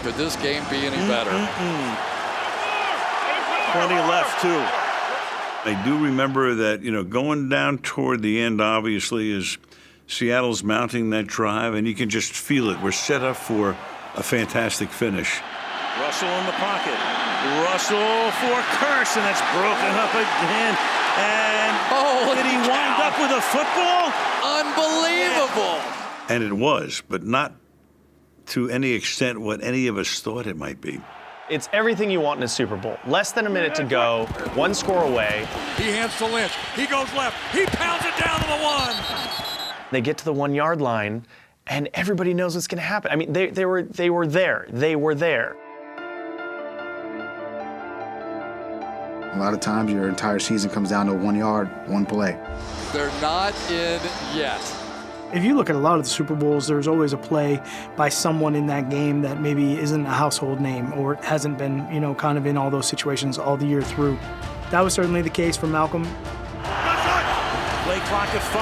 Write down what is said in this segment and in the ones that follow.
Could this game be any better? 20 left, too. I do remember that, going down toward the end, obviously, is Seattle's mounting that drive, and you can just feel it. We're set up for a fantastic finish. Russell in the pocket. Russell for Curse, and that's broken up again. And did he wind up with a football? Unbelievable. And it was, but not to any extent what any of us thought it might be. It's everything you want in a Super Bowl. Less than a minute to go, one score away. He hands to Lynch. He goes left. He pounds it down to the 1. They get to the 1 yard line, and everybody knows what's going to happen. I mean, they were there. They were there. A lot of times your entire season comes down to 1 yard, one play. They're not in yet. If you look at a lot of the Super Bowls, there's always a play by someone in that game that maybe isn't a household name or hasn't been, kind of in all those situations all the year through. That was certainly the case for Malcolm. Play clock at 5.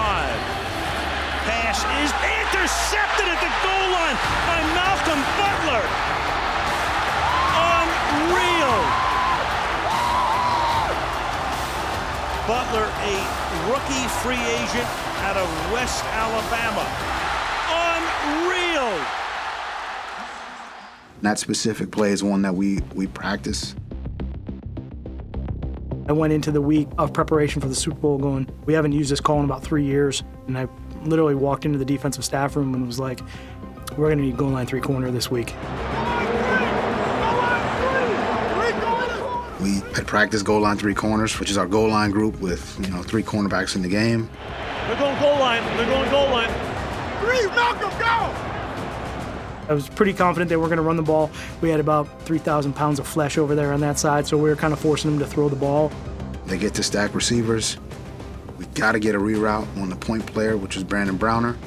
Pass is intercepted at the goal line by Malcolm Butler. Unreal. Butler, a rookie free agent out of West Alabama. Unreal. That specific play is one that we practice. I went into the week of preparation for the Super Bowl going, we haven't used this call in about 3 years. And I literally walked into the defensive staff room and was like, we're going to need goal line 3 corner this week. We had practiced goal line 3 corners, which is our goal line group with 3 cornerbacks in the game. They're going goal line. They're going goal line. 3, Malcolm, go! I was pretty confident they were going to run the ball. We had about 3,000 pounds of flesh over there on that side, so we were kind of forcing them to throw the ball. They get to stack receivers. We got to get a reroute on the point player, which was Brandon Browner.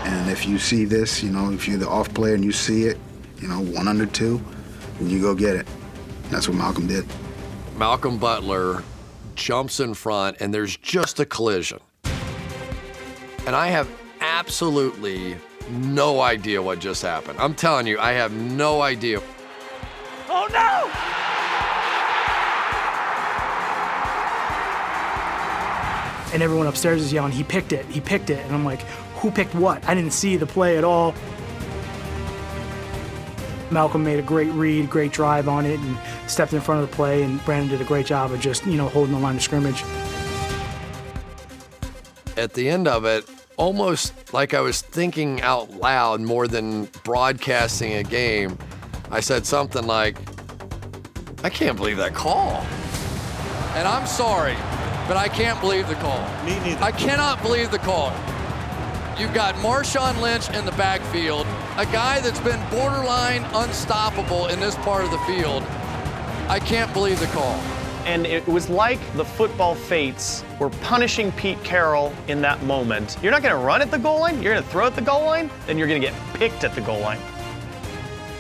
And if you see this, if you're the off player and you see it, 1 under 2, and you go get it. That's what Malcolm did. Malcolm Butler jumps in front, and there's just a collision. And I have absolutely no idea what just happened. I'm telling you, I have no idea. Oh, no! And everyone upstairs is yelling, he picked it. And I'm like, who picked what? I didn't see the play at all. Malcolm made a great read, great drive on it, and stepped in front of the play, and Brandon did a great job of just, holding the line of scrimmage. At the end of it, almost like I was thinking out loud more than broadcasting a game, I said something like, I can't believe that call. And I'm sorry, but I can't believe the call. Me neither. I cannot believe the call. You've got Marshawn Lynch in the backfield, a guy that's been borderline unstoppable in this part of the field. I can't believe the call. And it was like the football fates were punishing Pete Carroll in that moment. You're not going to run at the goal line, you're going to throw at the goal line, then you're going to get picked at the goal line.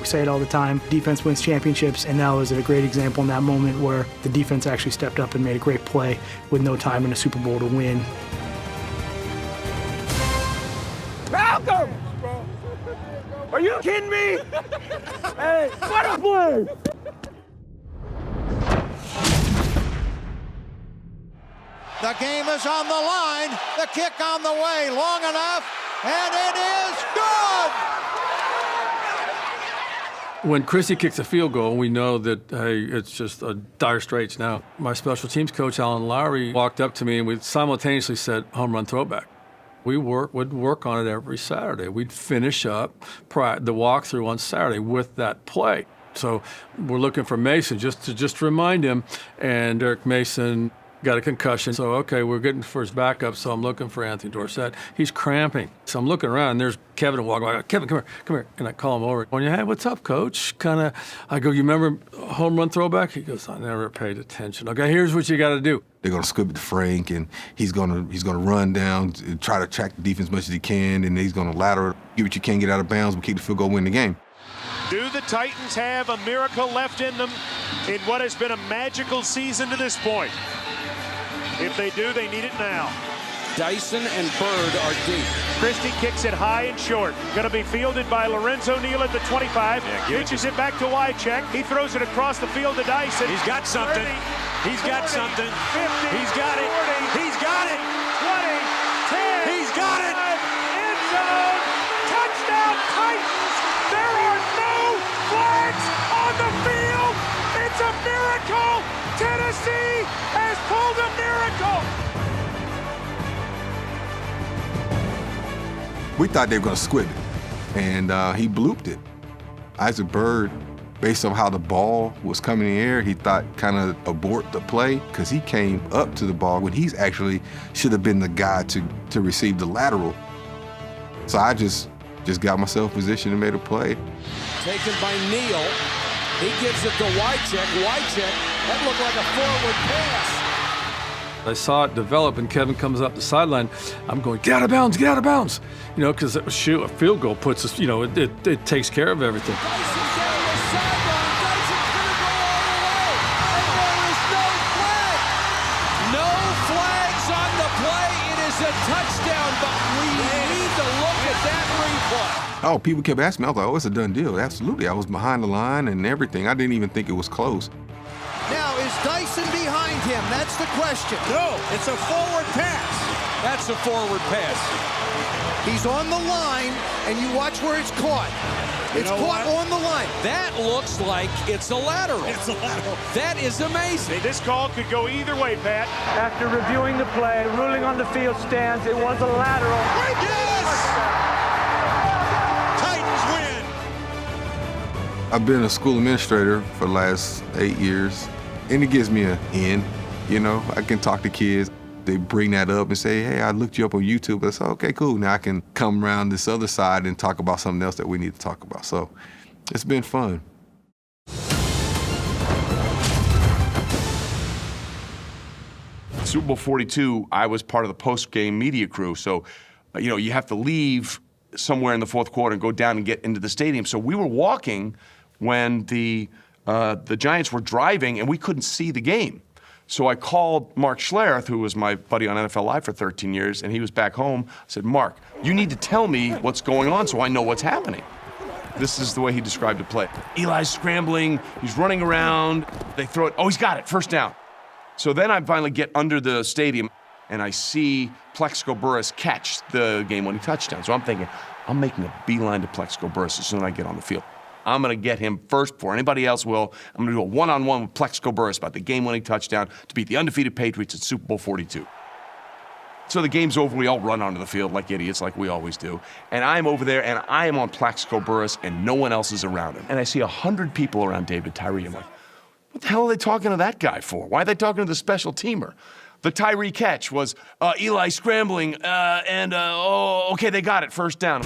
We say it all the time, defense wins championships, and that was a great example in that moment where the defense actually stepped up and made a great play with no time in a Super Bowl to win. Malcolm! Are you kidding me? Hey, what a play! The game is on the line. The kick on the way. Long enough, and it is good! When Chrissy kicks a field goal, we know that, hey, it's just a dire straits now. My special teams coach, Alan Lowry, walked up to me and we simultaneously said, home run throwback. We would work on it every Saturday. We'd finish up the walkthrough on Saturday with that play. So we're looking for Mason just to remind him, and Eric Mason got a concussion. So, okay, we're getting for his backup, so I'm looking for Anthony Dorsett. He's cramping. So I'm looking around, and there's Kevin walking by. Kevin, come here. And I call him over. Hey, what's up, coach? I go, you remember home run throwback? He goes, I never paid attention. Okay, here's what you got to do. They're going to scoop it to Frank, and he's going to run down, try to track the defense as much as he can, and he's going to lateral it, get what you can, get out of bounds, but keep the field goal, win the game. Do the Titans have a miracle left in them in what has been a magical season to this point? If they do, they need it now. Dyson and Bird are deep. Christie kicks it high and short. Going to be fielded by Lorenzo Neal at the 25. Pitches it back to Wycheck. He throws it across the field to Dyson. He's got something. 30, He's got 40, something. 50, He's got it. 40, He's got it. 20, 10. He's got it. End zone. Touchdown Titans. There are no flags on the field. It's a miracle. Tennessee has pulled a miracle. We thought they were going to squib it, and he blooped it. Isaac Bird, based on how the ball was coming in the air, he thought kind of abort the play because he came up to the ball when he's actually should have been the guy to receive the lateral. So I just got myself positioned and made a play. Taken by Neal. He gives it to Wycheck. Wycheck, that looked like a forward pass. I saw it develop, and Kevin comes up the sideline. I'm going, get out of bounds, get out of bounds. You know, because a field goal puts us, you know, it takes care of everything. Dyson's down the sideline. Dyson's going to go all the way. And there is no flag. No flags on the play. It is a touchdown, but we need to look at that replay. Oh, people kept asking me. I was like, oh, it's a done deal. Absolutely. I was behind the line and everything. I didn't even think it was close. Now, is Dyson behind him? That's the question. No, it's a forward pass. That's a forward pass. He's on the line, and you watch where it's caught. It's caught on the line. That looks like it's a lateral. It's a lateral. That is amazing. This call could go either way, Pat. After reviewing the play, ruling on the field stance, it was a lateral. Yes! Titans win. I've been a school administrator for the last 8 years, and it gives me an in. You know, I can talk to kids. They bring that up and say, hey, I looked you up on YouTube. I said, okay, cool. Now I can come around this other side and talk about something else that we need to talk about. So it's been fun. Super Bowl 42, I was part of the post-game media crew. So, you know, you have to leave somewhere in the fourth quarter and go down and get into the stadium. So we were walking when the Giants were driving, and we couldn't see the game. So I called Mark Schlereth, who was my buddy on NFL Live for 13 years, and he was back home. I said, Mark, you need to tell me what's going on so I know what's happening. This is the way he described the play. Eli's scrambling, he's running around, they throw it, oh, he's got it, first down. So then I finally get under the stadium, and I see Plexico Burress catch the game-winning touchdown. So I'm thinking, I'm making a beeline to Plexico Burress as soon as I get on the field. I'm going to get him first before anybody else will. I'm going to do a one-on-one with Plexico Burress about the game-winning touchdown to beat the undefeated Patriots at Super Bowl 42. So the game's over. We all run onto the field like idiots, like we always do. And I'm over there, and I am on Plexico Burress, and no one else is around him. And I see 100 people around David Tyree. I'm like, what the hell are they talking to that guy for? Why are they talking to the special teamer? The Tyree catch was Eli scrambling, okay, they got it, first down.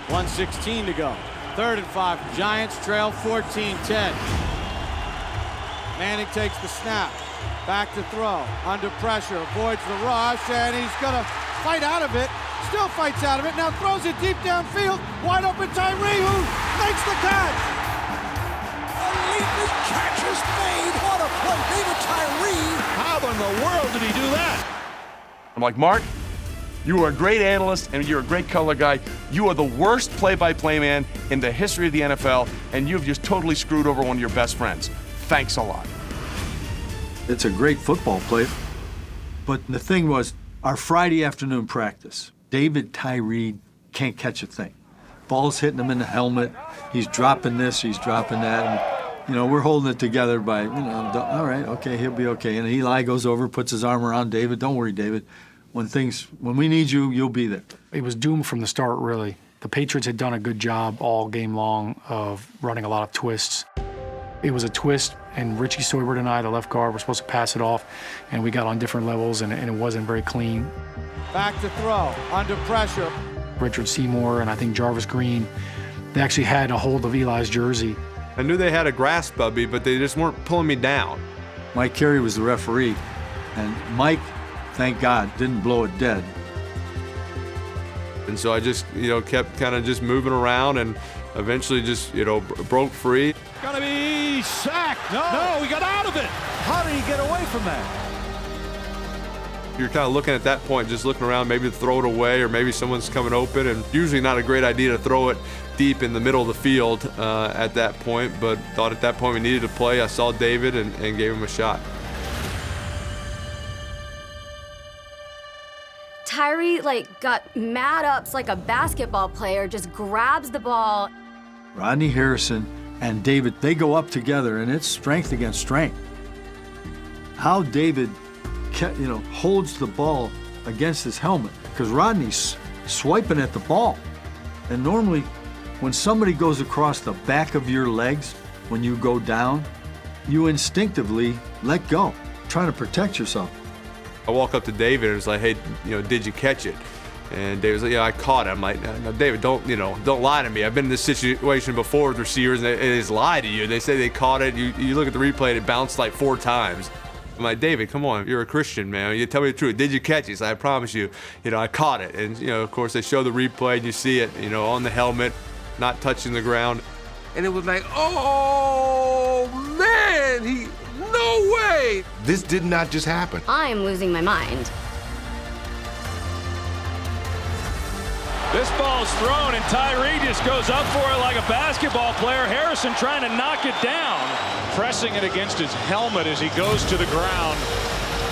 1:16 to go. 3rd and 5. Giants trail 14-10. Manning takes the snap. Back to throw. Under pressure. Avoids the rush, and he's going to fight out of it. Still fights out of it. Now throws it deep downfield. Wide open Tyree, who makes the catch. Elite catch is made. What a play. David Tyree. How in the world did he do that? I'm like, Mark, you are a great analyst, and you're a great color guy. You are the worst play-by-play man in the history of the NFL, and you've just totally screwed over one of your best friends. Thanks a lot. It's a great football play. But the thing was, our Friday afternoon practice, David Tyree can't catch a thing. Ball's hitting him in the helmet. He's dropping this, he's dropping that. And, you know, we're holding it together by, you know, all right, okay, he'll be okay. And Eli goes over, puts his arm around David. Don't worry, David. When we need you, you'll be there. It was doomed from the start, really. The Patriots had done a good job all game long of running a lot of twists. It was a twist, and Richie Soybert and I, the left guard, were supposed to pass it off, and we got on different levels, and it wasn't very clean. Back to throw, under pressure. Richard Seymour and I think Jarvis Green, they actually had a hold of Eli's jersey. I knew they had a grasp of me, but they just weren't pulling me down. Mike Carey was the referee, and Mike, thank God, didn't blow it dead. And so I just, you know, kept kind of just moving around and eventually just, you know, broke free. Gonna be sacked. No, he got out of it. How did he get away from that? You're kind of looking at that point, just looking around, maybe to throw it away or maybe someone's coming open, and usually not a great idea to throw it deep in the middle of the field at that point, but thought at that point we needed to play. I saw David and gave him a shot. Tyree got mad ups like a basketball player, just grabs the ball. Rodney Harrison and David, they go up together, and it's strength against strength. How David holds the ball against his helmet, because Rodney's swiping at the ball. And normally, when somebody goes across the back of your legs, when you go down, you instinctively let go, trying to protect yourself. I walk up to David and was like, hey, did you catch it? And David's like, yeah, I caught it. I'm like, no, David, don't lie to me. I've been in this situation before with receivers, and they just lie to you. They say they caught it. You look at the replay, and it bounced like 4 times. I'm like, David, come on, you're a Christian, man. You tell me the truth. Did you catch it? He's like, I promise you, I caught it. And, of course, they show the replay, and you see it, on the helmet, not touching the ground. And it was like, oh, man, no way. This did not just happen. I am losing my mind. This ball's thrown, and Tyree just goes up for it like a basketball player. Harrison trying to knock it down. Pressing it against his helmet as he goes to the ground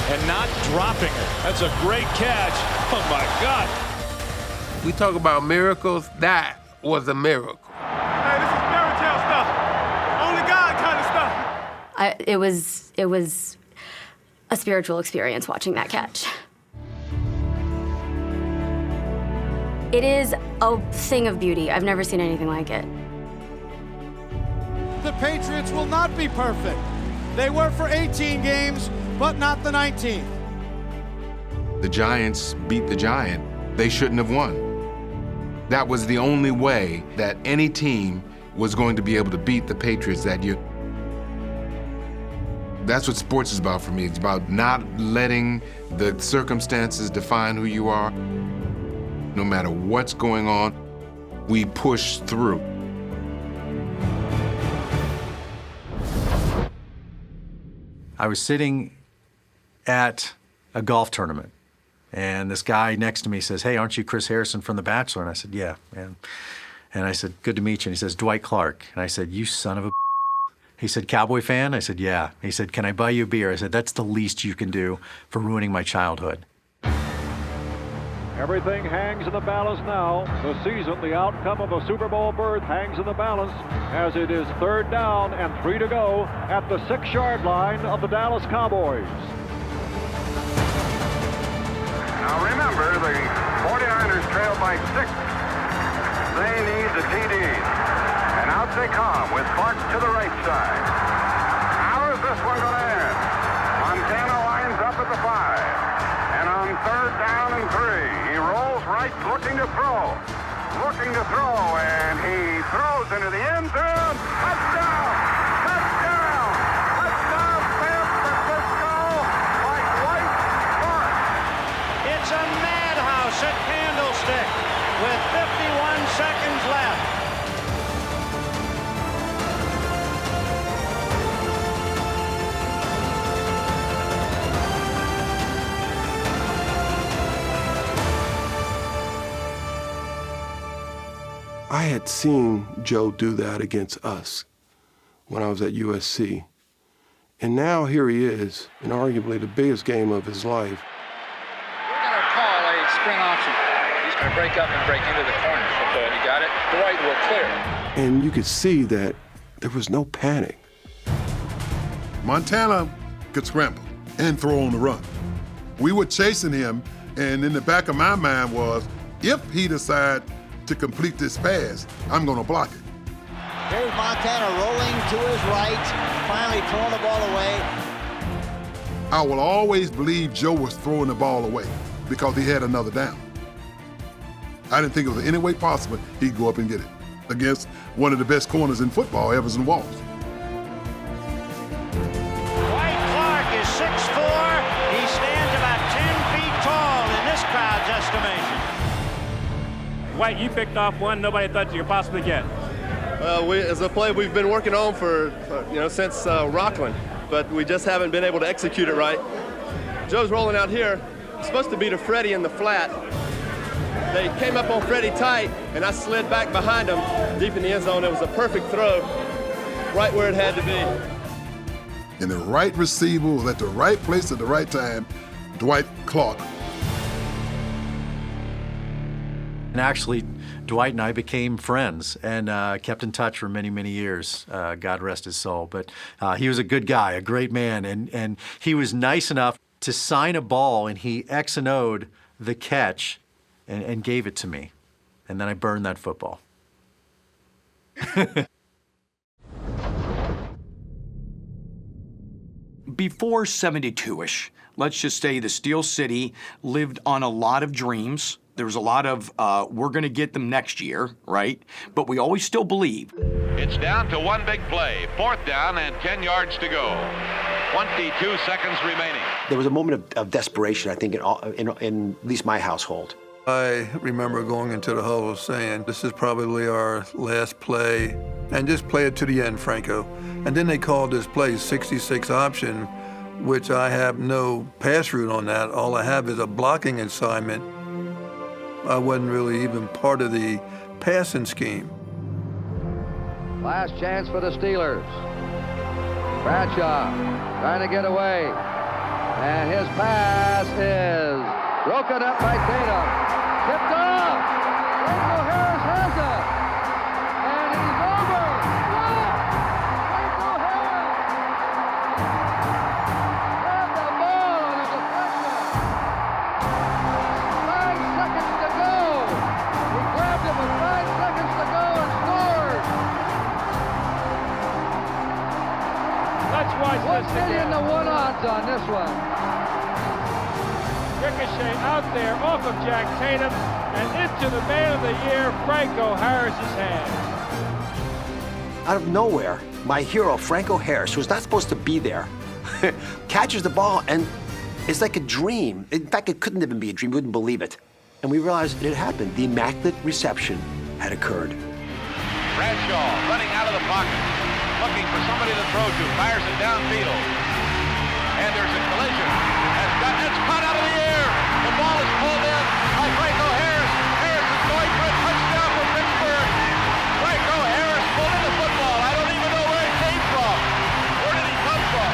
and not dropping it. That's a great catch. Oh, my God. We talk about miracles. That was a miracle. Hey, this is fairy tale stuff. Only God kind of stuff. It was a spiritual experience watching that catch. It is a thing of beauty. I've never seen anything like it. The Patriots will not be perfect. They were for 18 games, but not the 19th. The Giants beat the Giant. They shouldn't have won. That was the only way that any team was going to be able to beat the Patriots that year. That's what sports is about for me. It's about not letting the circumstances define who you are. No matter what's going on, we push through. I was sitting at a golf tournament, and this guy next to me says, hey, aren't you Chris Harrison from The Bachelor? And I said, yeah. And I said, good to meet you. And he says, Dwight Clark. And I said, you son of a. He said, Cowboy fan? I said, yeah. He said, can I buy you a beer? I said, that's the least you can do for ruining my childhood. Everything hangs in the balance now. The season, the outcome of a Super Bowl berth hangs in the balance as it is 3rd down and 3 to go at the 6-yard line of the Dallas Cowboys. Now remember, the 49ers trail by 6. They need the TDs. And out they come with Clark to the right side. How is this one going to end? Montana lines up at the 5. And on 3rd down and 3, he rolls right, looking to throw, and he throws into the end zone. Touchdown! Touchdown! Touchdown, San Francisco, by Dwight Clark. It's a madhouse at Candlestick with 51 seconds left. I had seen Joe do that against us when I was at USC. And now here he is in arguably the biggest game of his life. We're going to call a sprint option. He's going to break up and break into the corner. Okay. You got it? Dwight will clear. And you could see that there was no panic. Montana could scramble and throw on the run. We were chasing him, and in the back of my mind was, if he decides to complete this pass, I'm going to block it. Here's Montana rolling to his right, finally throwing the ball away. I will always believe Joe was throwing the ball away because he had another down. I didn't think it was any way possible he'd go up and get it against one of the best corners in football, Everson Walls. Dwight Clark is 6'4". He stands about 10 feet tall in this crowd's estimation. Dwight, you picked off one nobody thought you could possibly get. As a play we've been working on for since Rockland, but we just haven't been able to execute it right. Joe's rolling out here, supposed to be to Freddie in the flat. They came up on Freddie tight, and I slid back behind him deep in the end zone. It was a perfect throw, right where it had to be. And the right receiver was at the right place at the right time, Dwight Clark. And actually, Dwight and I became friends and kept in touch for many, many years. God rest his soul. But he was a good guy, a great man, and he was nice enough to sign a ball, and he X and O'd the catch and gave it to me. And then I burned that football. Before 72-ish, let's just say the Steel City lived on a lot of dreams. There was a lot of, we're going to get them next year, right? But we always still believe. It's down to one big play. 4th down and 10 yards to go. 22 seconds remaining. There was a moment of desperation, I think, in at least my household. I remember going into the huddle saying, this is probably our last play, and just play it to the end, Franco. And then they called this play 66 option, which I have no pass route on that. All I have is a blocking assignment. I wasn't really even part of the passing scheme. Last chance for the Steelers. Bradshaw trying to get away. And his pass is broken up by Tatum. Tipped off. Franco Harris has it. And he's over. Franco Harris. Grabbed the ball on a deflection. 5 seconds to go. He grabbed it with 5 seconds to go and scored. Let's watch this again. 1 million to 1 odds on this one. Ricochet out there off of Jack Tatum and into the man of the year, Franco Harris's hands. Out of nowhere, my hero, Franco Harris, who's not supposed to be there, catches the ball, and it's like a dream. In fact, it couldn't even be a dream. We wouldn't believe it. And we realized it had happened. The Immaculate Reception had occurred. Bradshaw running out of the pocket, looking for somebody to throw to, fires it downfield. And there's a collision. It's caught out of the air. The ball is pulled in by Franco Harris. Harris is going for a touchdown for Pittsburgh. Franco Harris pulled in the football. I don't even know where it came from. Where did he come from?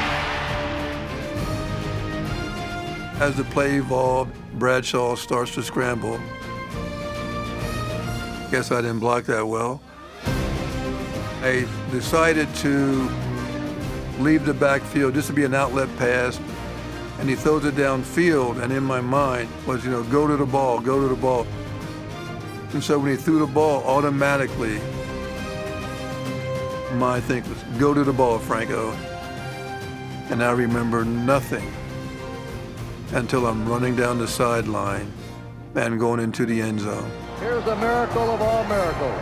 As the play evolved, Bradshaw starts to scramble. Guess I didn't block that well. I decided to leave the backfield just to be an outlet pass, and he throws it downfield, and in my mind was, go to the ball, go to the ball. And so when he threw the ball, automatically, my thing was, go to the ball, Franco. And I remember nothing until I'm running down the sideline and going into the end zone. Here's the miracle of all miracles.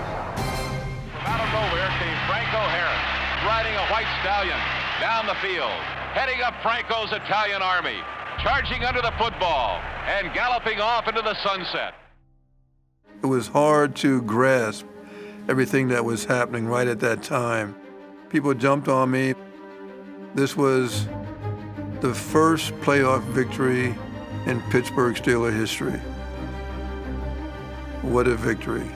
From out of nowhere came Franco Harris, riding a white stallion down the field, heading up Franco's Italian army, charging under the football and galloping off into the sunset. It was hard to grasp everything that was happening right at that time. People jumped on me. This was the first playoff victory in Pittsburgh Steelers history. What a victory.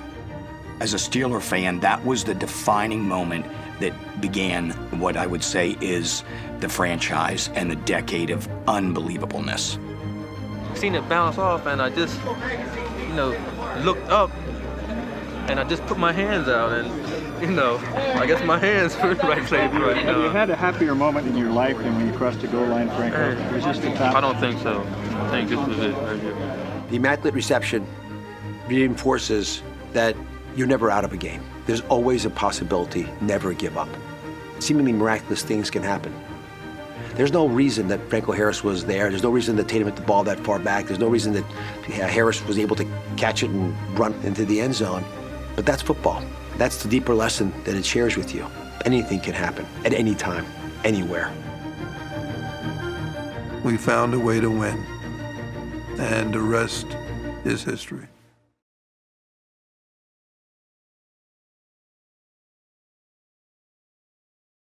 As a Steeler fan, that was the defining moment that began what I would say is the franchise and the decade of unbelievableness. Seen it bounce off, and I just, looked up, and I just put my hands out, and, I guess my hands were right place right now. Have you had a happier moment in your life than when you crossed the goal line, Franco? Was this the top? I don't think so. I think this was it right here. The Immaculate Reception reinforces that you're never out of a game. There's always a possibility, never give up. Seemingly miraculous things can happen. There's no reason that Franco Harris was there. There's no reason that Tatum hit the ball that far back. There's no reason that Harris was able to catch it and run into the end zone. But that's football. That's the deeper lesson that it shares with you. Anything can happen at any time, anywhere. We found a way to win, and the rest is history.